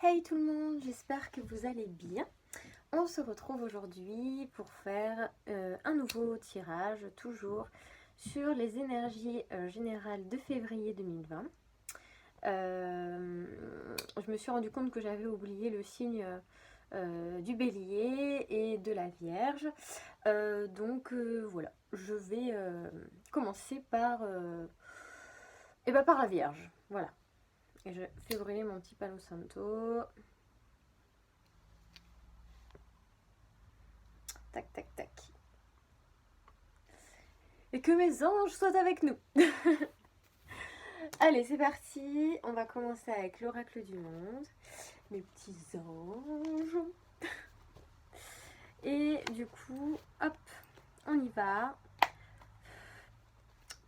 Hey tout le monde, j'espère que vous allez bien. On se retrouve aujourd'hui pour faire un nouveau tirage, toujours sur les énergies générales de février 2020. Je me suis rendu compte que j'avais oublié le signe du bélier et de la vierge. Donc voilà, je vais commencer par la vierge. Voilà. Et je fais brûler mon petit Palo Santo. Tac, tac, tac. Et que mes anges soient avec nous. Allez, c'est parti. On va commencer avec l'oracle du monde. Mes petits anges. Et du coup, hop, on y va.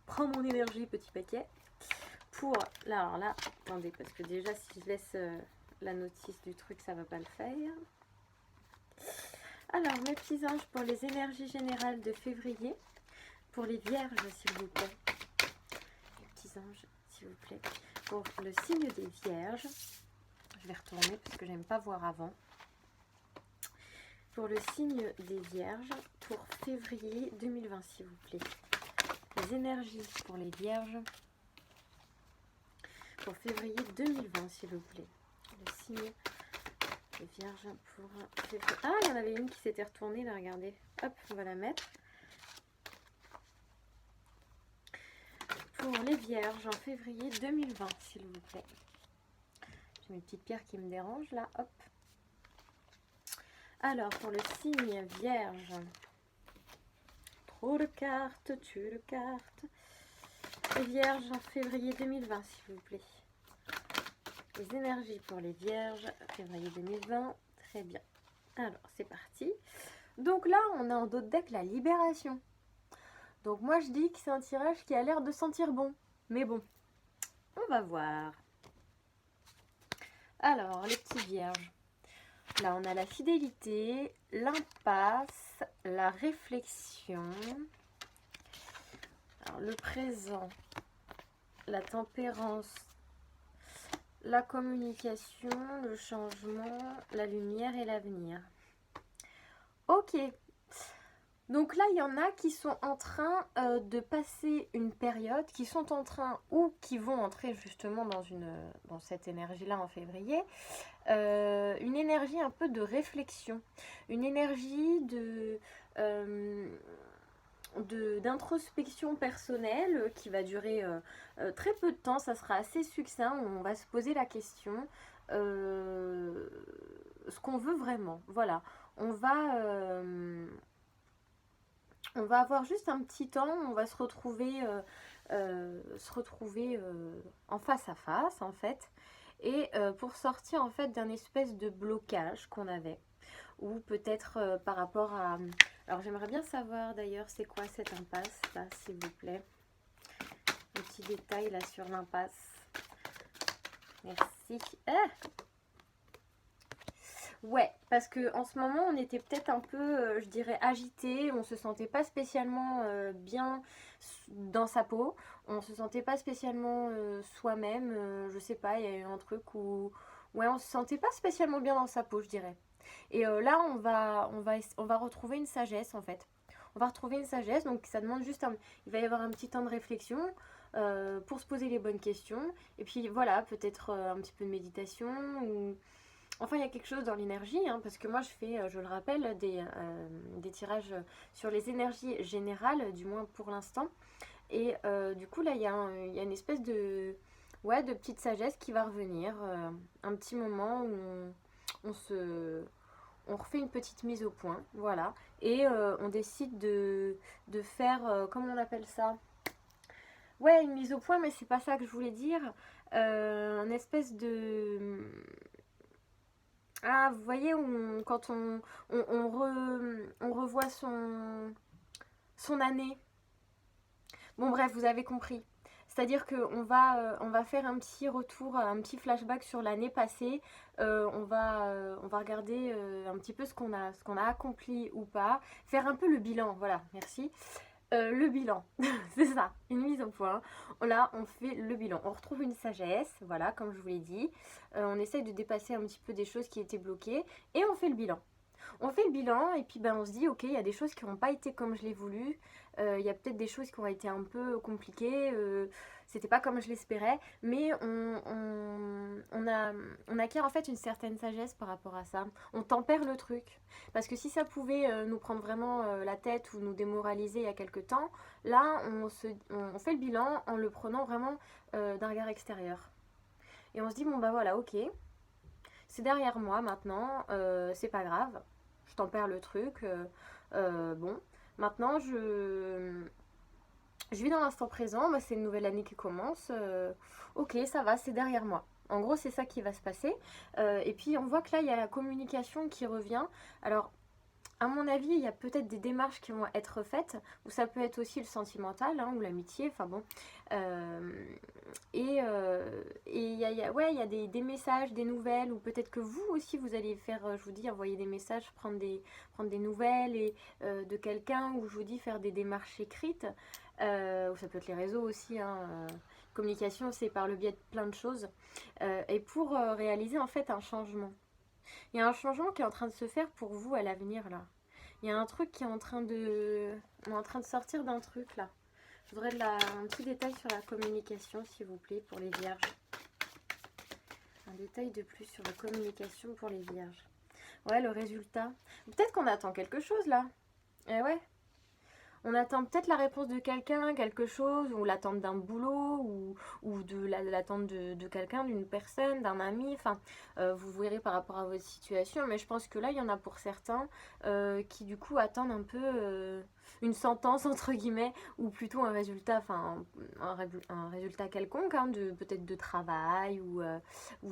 Prends mon énergie, petit paquet. Pour, là, alors là, attendez, parce que déjà, si je laisse la notice du truc, ça va pas le faire. Alors, mes petits anges, pour les énergies générales de février, pour les vierges, s'il vous plaît. Les petits anges, s'il vous plaît. Pour le signe des vierges, je vais retourner parce que j'aime pas voir avant. Pour le signe des vierges, pour février 2020, s'il vous plaît. Les énergies pour les vierges, pour février 2020, s'il vous plaît. Le signe des vierges pour février. Ah, il y en avait une qui s'était retournée, là, regardez. Hop, on va la mettre. Pour les vierges en février 2020, s'il vous plaît. J'ai mes petites pierres qui me dérangent, là, hop. Alors, pour le signe vierge, trop de cartes, tue de cartes. Les vierges en février 2020, s'il vous plaît. Les énergies pour les vierges, février 2020, très bien. Alors, c'est parti. Donc là, on a en dos de deck la libération. Donc moi, je dis que c'est un tirage qui a l'air de sentir bon. Mais bon, on va voir. Alors, les petits vierges. Là, on a la fidélité, l'impasse, la réflexion, alors, le présent, la tempérance, la communication, le changement, la lumière et l'avenir. Ok. Donc là, il y en a qui sont en train de passer une période, qui sont en train ou qui vont entrer justement dans cette énergie-là en février. Une énergie un peu de réflexion, une énergie d'introspection personnelle qui va durer très peu de temps. Ça sera assez succinct, on va se poser la question ce qu'on veut vraiment. Voilà, on va avoir juste un petit temps, on va se retrouver en face à face en fait, et pour sortir en fait d'un espèce de blocage qu'on avait, ou peut-être par rapport à... Alors j'aimerais bien savoir d'ailleurs c'est quoi cette impasse là, s'il vous plaît. Un petit détail là sur l'impasse. Merci. Ouais, parce que en ce moment on était peut-être un peu, je dirais, agité, on se sentait pas spécialement bien dans sa peau, on se sentait pas spécialement soi-même, je sais pas, il y a eu un truc où ouais, on se sentait pas spécialement bien dans sa peau, je dirais. Et là on va retrouver une sagesse en fait. On va retrouver une sagesse, donc ça demande juste il va y avoir un petit temps de réflexion pour se poser les bonnes questions, et puis voilà, peut-être un petit peu de méditation ou enfin, il y a quelque chose dans l'énergie, hein, parce que moi je fais, je le rappelle, des tirages sur les énergies générales, du moins pour l'instant. Et du coup, là, il y a une espèce ouais, de petite sagesse qui va revenir. Un petit moment où on refait une petite mise au point, voilà. Et on décide de faire, comment on appelle ça? Ouais, une mise au point, mais c'est pas ça que je voulais dire. Un espèce de... Ah, vous voyez, quand on revoit son année. Bon, bref, vous avez compris. C'est-à-dire qu'on va faire un petit retour, un petit flashback sur l'année passée. On va regarder un petit peu ce qu'on a accompli ou pas. Faire un peu le bilan, voilà, merci. Le bilan, c'est ça, une mise au point. Là, on fait le bilan. On retrouve une sagesse, voilà, comme je vous l'ai dit. On essaye de dépasser un petit peu des choses qui étaient bloquées et on fait le bilan. On fait le bilan et puis ben, on se dit, ok, il y a des choses qui n'ont pas été comme je l'ai voulu. Il y a peut-être des choses qui ont été un peu compliquées. C'était pas comme je l'espérais. Mais on acquiert en fait une certaine sagesse par rapport à ça. On tempère le truc. Parce que si ça pouvait nous prendre vraiment la tête ou nous démoraliser il y a quelque temps, là, on fait le bilan en le prenant vraiment d'un regard extérieur. Et on se dit, bon bah voilà, ok, c'est derrière moi maintenant, c'est pas grave, je tempère le truc, bon, maintenant je vis dans l'instant présent, moi c'est une nouvelle année qui commence, ok, ça va, c'est derrière moi. En gros, c'est ça qui va se passer. Et puis, on voit que là, il y a la communication qui revient. Alors, à mon avis, il y a peut-être des démarches qui vont être faites, ou ça peut être aussi le sentimental, hein, ou l'amitié, enfin bon. Euh, et ouais, il y a des messages, des nouvelles, ou peut-être que vous aussi, vous allez faire, je vous dis, envoyer des messages, prendre des nouvelles et, de quelqu'un, ou je vous dis, faire des démarches écrites, ou ça peut être les réseaux aussi, hein, communication, c'est par le biais de plein de choses, et pour réaliser en fait un changement. Il y a un changement qui est en train de se faire pour vous à l'avenir là. Il y a un truc qui est en train de... On est en train de sortir d'un truc là. Je voudrais un petit détail sur la communication s'il vous plaît pour les vierges. Un détail de plus sur la communication pour les vierges. Ouais, le résultat. Peut-être qu'on attend quelque chose là. Eh ouais. On attend peut-être la réponse de quelqu'un, quelque chose, ou l'attente d'un boulot, ou de l'attente de quelqu'un, d'une personne, d'un ami. Enfin, vous verrez par rapport à votre situation. Mais je pense que là, il y en a pour certains qui, du coup, attendent un peu une sentence, entre guillemets, ou plutôt un résultat, enfin, un résultat quelconque, hein, peut-être de travail, ou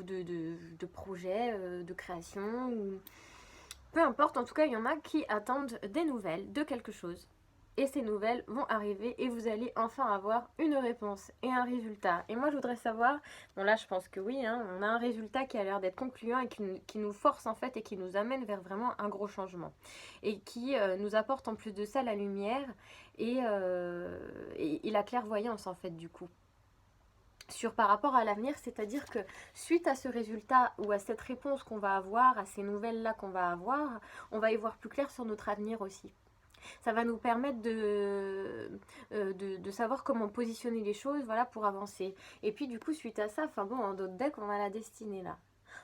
de projet, de création, ou... Peu importe, en tout cas, il y en a qui attendent des nouvelles de quelque chose. Et ces nouvelles vont arriver et vous allez enfin avoir une réponse et un résultat. Et moi, je voudrais savoir, bon là, je pense que oui, hein, on a un résultat qui a l'air d'être concluant et qui nous force en fait et qui nous amène vers vraiment un gros changement. Et qui nous apporte en plus de ça la lumière et la clairvoyance en fait du coup sur par rapport à l'avenir, c'est-à-dire que suite à ce résultat ou à cette réponse qu'on va avoir, à ces nouvelles-là qu'on va avoir, on va y voir plus clair sur notre avenir aussi. Ça va nous permettre de savoir comment positionner les choses, voilà, pour avancer. Et puis du coup, suite à ça, enfin bon, en d'autres decks, on a la destinée là.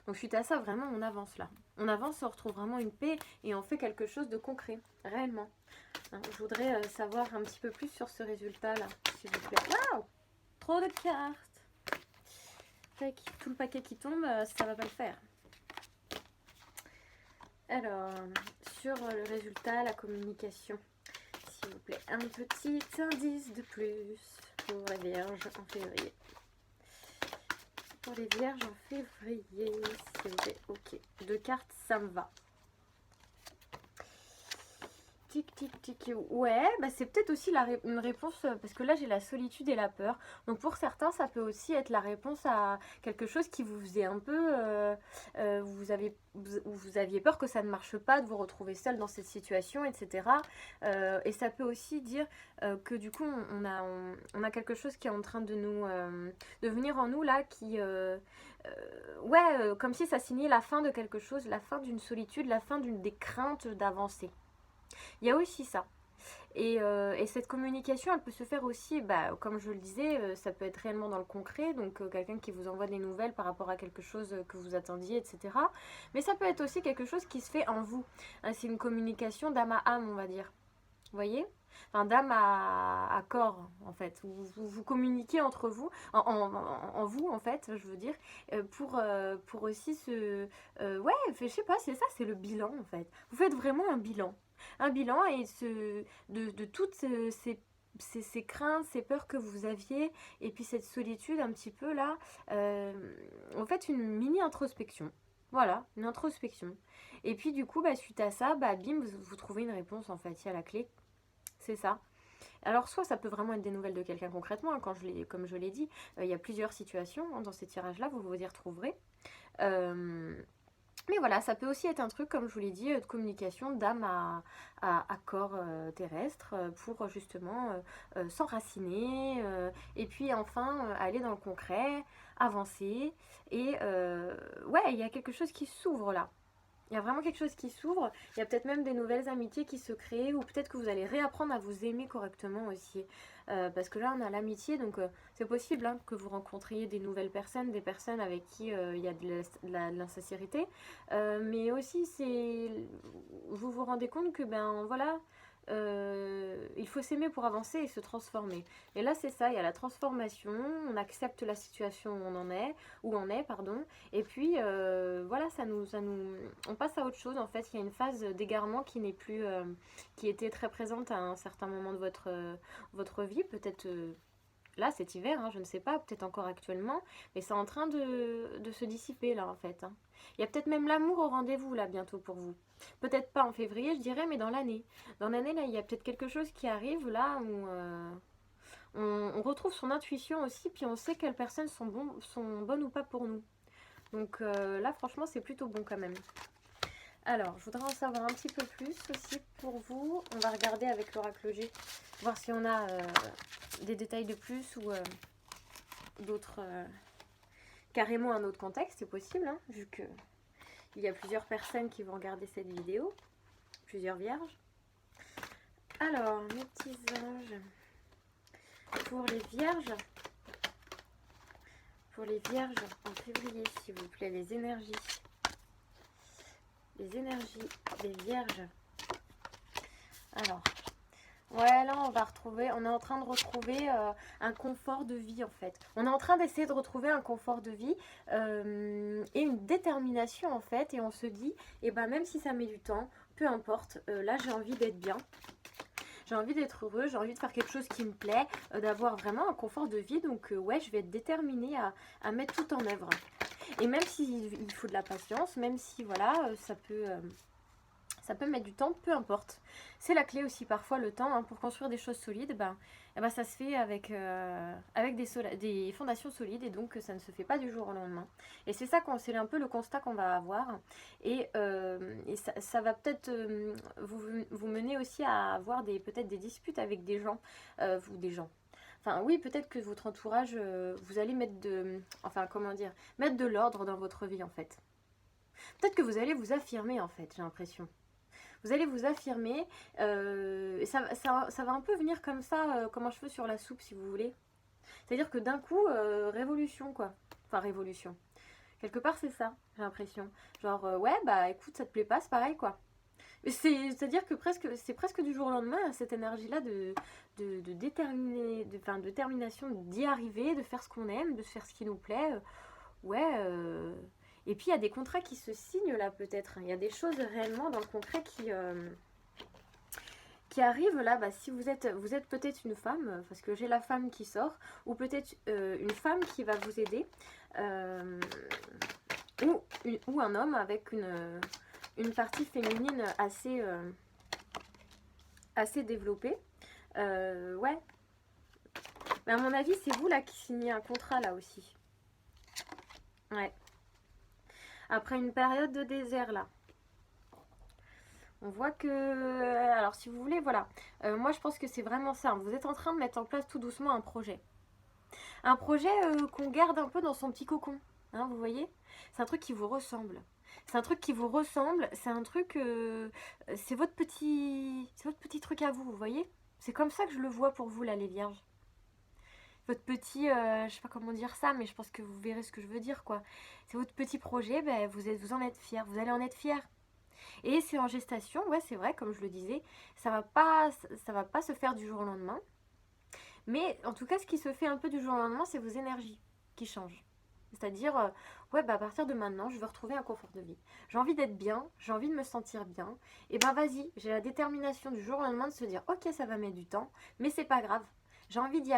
Donc suite à ça, vraiment, on avance là. On avance, on retrouve vraiment une paix et on fait quelque chose de concret, réellement. Hein, je voudrais savoir un petit peu plus sur ce résultat là, s'il vous plaît. Waouh! Trop de cartes! Tac, tout le paquet qui tombe, ça va pas le faire. Alors, sur le résultat, la communication, s'il vous plaît, un petit indice de plus pour les vierges en février. Pour les vierges en février, s'il vous plaît, ok. 2 cartes, ça me va. Tic, tic, tic. Ouais, bah c'est peut-être aussi une réponse, parce que là j'ai la solitude et la peur. Donc pour certains, ça peut aussi être la réponse à quelque chose qui vous faisait un peu... vous aviez peur que ça ne marche pas, de vous retrouver seul dans cette situation, etc. Et ça peut aussi dire que du coup, on a quelque chose qui est en train de venir en nous là, comme si ça signait la fin de quelque chose, la fin d'une solitude, la fin des craintes d'avancer. Il y a aussi ça. Et cette communication, elle peut se faire aussi, bah, comme je le disais, ça peut être réellement dans le concret, donc quelqu'un qui vous envoie des nouvelles par rapport à quelque chose que vous attendiez, etc. Mais ça peut être aussi quelque chose qui se fait en vous. Hein, c'est une communication d'âme à âme, on va dire. Vous voyez? Enfin, d'âme à corps, en fait. Vous communiquez entre vous, en vous, en fait, je veux dire, pour aussi ouais, je sais pas, c'est ça, c'est le bilan, en fait. Vous faites vraiment un bilan. Un bilan et de toutes ces craintes, ces peurs que vous aviez, et puis cette solitude un petit peu là, en fait une mini introspection. Voilà, une introspection. Et puis du coup, bah, suite à ça, bah, bim, vous trouvez une réponse en fait, il y a la clé. C'est ça. Alors soit ça peut vraiment être des nouvelles de quelqu'un concrètement, hein, comme je l'ai dit, il y a plusieurs situations hein, dans ces tirages-là, vous vous y retrouverez. Mais voilà, ça peut aussi être un truc, comme je vous l'ai dit, de communication d'âme à corps terrestre pour justement s'enraciner et puis enfin aller dans le concret, avancer. Et ouais, il y a quelque chose qui s'ouvre là. Il y a vraiment quelque chose qui s'ouvre. Il y a peut-être même des nouvelles amitiés qui se créent ou peut-être que vous allez réapprendre à vous aimer correctement aussi. Parce que là, on a l'amitié, donc c'est possible hein, que vous rencontriez des nouvelles personnes, des personnes avec qui il y a de l'insincérité. Mais aussi, vous vous rendez compte que, ben voilà, il faut s'aimer pour avancer et se transformer. Et là, c'est ça, il y a la transformation, on accepte la situation où on est, pardon, et puis voilà, on passe à autre chose en fait. Il y a une phase d'égarement qui n'est plus, qui était très présente à un certain moment de votre vie, peut-être là cet hiver, hein, je ne sais pas, peut-être encore actuellement, mais c'est en train de se dissiper là en fait. Hein. Il y a peut-être même l'amour au rendez-vous là bientôt pour vous. Peut-être pas en février, je dirais, mais dans l'année. Dans l'année, là, il y a peut-être quelque chose qui arrive là où on retrouve son intuition aussi, puis on sait quelles personnes sont bonnes ou pas pour nous. Donc là, franchement, c'est plutôt bon quand même. Alors, je voudrais en savoir un petit peu plus aussi pour vous. On va regarder avec l'oracle G, voir si on a des détails de plus ou d'autres... carrément un autre contexte, c'est possible, hein, vu que il y a plusieurs personnes qui vont regarder cette vidéo, plusieurs vierges. Alors, mes petits anges, pour les vierges en février, s'il vous plaît, les énergies des vierges. Alors, ouais, là on est en train de retrouver un confort de vie en fait. On est en train d'essayer de retrouver un confort de vie et une détermination en fait. Et on se dit, et ben même si ça met du temps, peu importe, là j'ai envie d'être bien. J'ai envie d'être heureux, j'ai envie de faire quelque chose qui me plaît, d'avoir vraiment un confort de vie. Donc ouais, je vais être déterminée à mettre tout en œuvre. Et même s'il faut de la patience, même si voilà, ça peut mettre du temps, peu importe. C'est la clé aussi parfois le temps hein, pour construire des choses solides. Ça se fait avec des fondations solides et donc ça ne se fait pas du jour au lendemain. Et c'est c'est un peu le constat qu'on va avoir. Et ça va peut-être vous mener aussi à avoir peut-être des disputes avec des gens. Enfin oui, peut-être que votre entourage, vous allez mettre mettre de l'ordre dans votre vie en fait. Peut-être que vous allez vous affirmer en fait, j'ai l'impression. Vous allez vous affirmer. Ça va un peu venir comme ça, comme un cheveu sur la soupe, si vous voulez. C'est-à-dire que d'un coup, révolution, quoi. Enfin, révolution. Quelque part, c'est ça, j'ai l'impression. Genre, ouais, bah écoute, ça te plaît pas, c'est pareil, quoi. C'est-à-dire que c'est presque du jour au lendemain, cette énergie-là de détermination d'y arriver, de faire ce qu'on aime, de faire ce qui nous plaît. Ouais, et puis il y a des contrats qui se signent là peut-être. Il y a des choses réellement dans le concret qui arrivent là. Si vous êtes peut-être une femme, parce que j'ai la femme qui sort, ou peut-être une femme qui va vous aider, ou un homme avec une partie féminine assez développée. Ouais. Mais à mon avis, c'est vous là qui signez un contrat là aussi. Ouais. Après une période de désert là. On voit que... Alors si vous voulez, voilà. Moi je pense que c'est vraiment ça. Vous êtes en train de mettre en place tout doucement un projet. Un projet qu'on garde un peu dans son petit cocon. Hein, vous voyez? C'est un truc qui vous ressemble. C'est un truc qui vous ressemble. C'est un truc... c'est votre petit truc à vous, vous voyez? C'est comme ça que je le vois pour vous là, les vierges. Votre petit, je sais pas comment dire ça, mais je pense que vous verrez ce que je veux dire, quoi. C'est votre petit projet, vous en êtes fiers, vous allez en être fiers. Et c'est en gestation, ouais, c'est vrai, comme je le disais, ça va pas se faire du jour au lendemain. Mais en tout cas, ce qui se fait un peu du jour au lendemain, c'est vos énergies qui changent. C'est-à-dire, à partir de maintenant, je veux retrouver un confort de vie. J'ai envie d'être bien, j'ai envie de me sentir bien. Et vas-y, j'ai la détermination du jour au lendemain de se dire, ok, ça va mettre du temps, mais c'est pas grave. J'ai envie d'y